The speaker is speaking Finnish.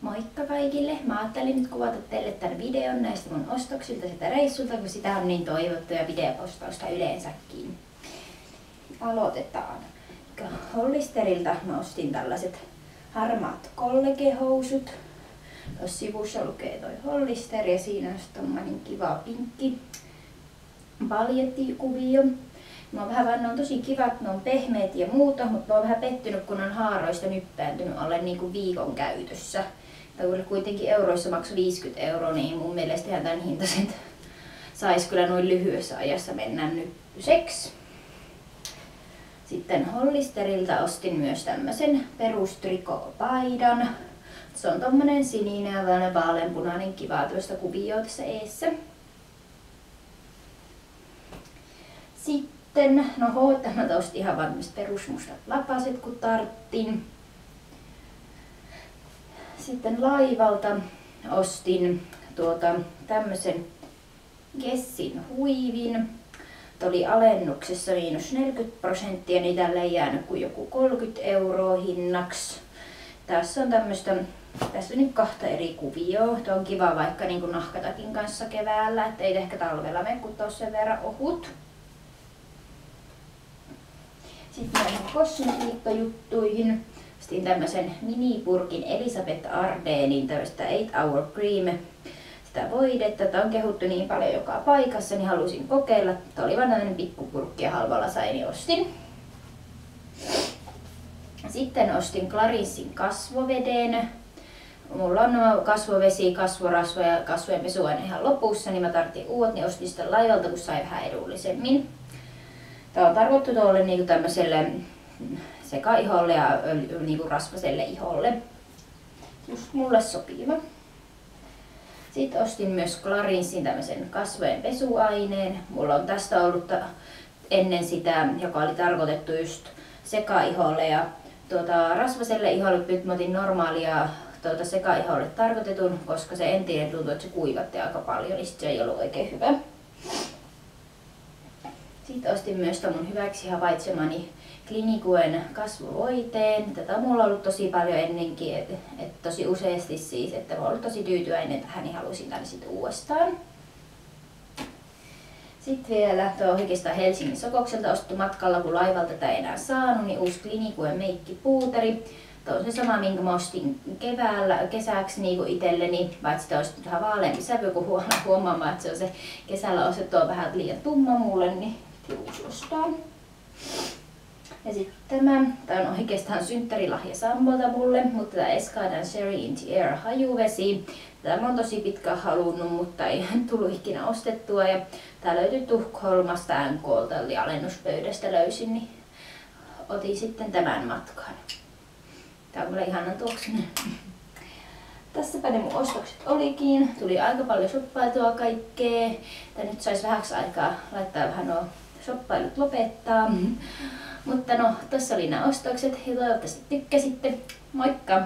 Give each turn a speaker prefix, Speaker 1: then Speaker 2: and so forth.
Speaker 1: Moikka kaikille! Mä ajattelin nyt kuvata teille tämän videon näistä mun ostoksilta sitä reissulta, kun sitä on niin toivottu ja videopostausta yleensäkin. Aloitetaan. Hollisterilta mä ostin tällaiset harmaat kollegehousut. Tuossa sivussa lukee toi Hollister ja siinä on tommonen kiva pinkki paljettikuvio. Mä oon vähän, ne on tosi kivat, ne on pehmeät ja muuta, mutta mä oon vähän pettynyt, kun on haaroista nyppääntynyt alle niinku viikon käytössä. Ja kuitenkin euroissa maksoi 50 €, niin mun mielestä ihan tämän hintaiset sais kyllä noin lyhyessä ajassa mennä nyppyseksi. Sitten Hollisterilta ostin myös tämmösen perustrikopaidan. Se on tommonen sininen ja tällainen vaaleanpunainen kiva tuosta kuvioa tässä eessä. Sitten, mä ostin ihan vaan perusmustat lapaset kun tarttin. Sitten Laivalta ostin tämmösen Gessin huivin. Tämä oli alennuksessa -40%, niin tälle ei jäänyt kuin joku 30 € hinnaksi. Tässä on tässä on nyt 2 eri kuvioa. Tuo on kiva vaikka niin kuin nahkatakin kanssa keväällä, ettei ehkä talvella mene, kun tuossa sen verran ohut. Sitten näihin kosmetiikkajuttuihin. Ostin tämmösen minipurkin Elisabeth Ardenin tämmöistä 8 Hour Cream. Sitä voidetta. Tätä on kehuttu niin paljon joka paikassa, niin halusin kokeilla. Tämä oli vaan tämmönen pikkupurkki ja halvalla sain, niin ostin. Sitten ostin Clarissin kasvoveden. Mulla on kasvovesi, kasvorasva ja kasvojenpesu aina ihan lopussa, niin mä tarvitsin uudet, niin ostin sitä Laivalta, kun sai vähän edullisemmin. Tämä on tarkoittu tuolle niinku tämmöiselle sekaiholle ja niinku rasvaselle iholle. Just mulle sopiva. Sitten ostin myös Clarissin tämmöisen kasvojen pesuaineen. Mulla on tästä ollut ennen sitä, joka oli tarkoitettu just sekaiholle ja rasvaselle iholle. Nyt mä otin normaalia sekaiholle tarkoitetun, koska se entinen tuntui, että se kuivatti aika paljon, niin se ei ollut oikein hyvä. Sitten ostin myös mun hyväksi havaitsemani Cliniquen kasvovoiteen. Tätä on mulla ollut tosi paljon ennenkin, tosi useasti siis, että mä oon ollut tosi tyytyväinen tähän, niin halusin tänne sitten uudestaan. Sitten vielä tuo oikeastaan Helsingin Sokokselta ostettu matkalla, kun Laivalta tätä ei enää saanut, niin uusi Cliniquen meikkipuuteri. Tuo on se sama, minkä mä ostin kesäksi niin itselleni, vaikka sitä olisi vähän vaaleampi sävy, kun huomaamaan, että se on se kesällä ostettu on vähän liian tumma mulle, niin piti uusi ostaa. Ja sitten tämä on oikeastaan synttärilahja Sambolta mulle, mutta tämä Escadan Sherry in the Air hajuvesi. Tätä mä oon tosi pitkään halunnut, mutta ei tullut ikinä ostettua. Ja tää löytyi Tukholmasta NK:lta, eli alennuspöydästä löysin, niin otin sitten tämän matkan. Tää on kyllä ihanan tuoksunen. Tässäpä ne mun ostokset olikin. Tuli aika paljon shoppailtua kaikkea. Tää nyt sais vähäksi aikaa laittaa vähän nuo shoppailut lopettaa. Mutta tässä oli nämä ostokset ja toivottavasti tykkäsitte. Moikka!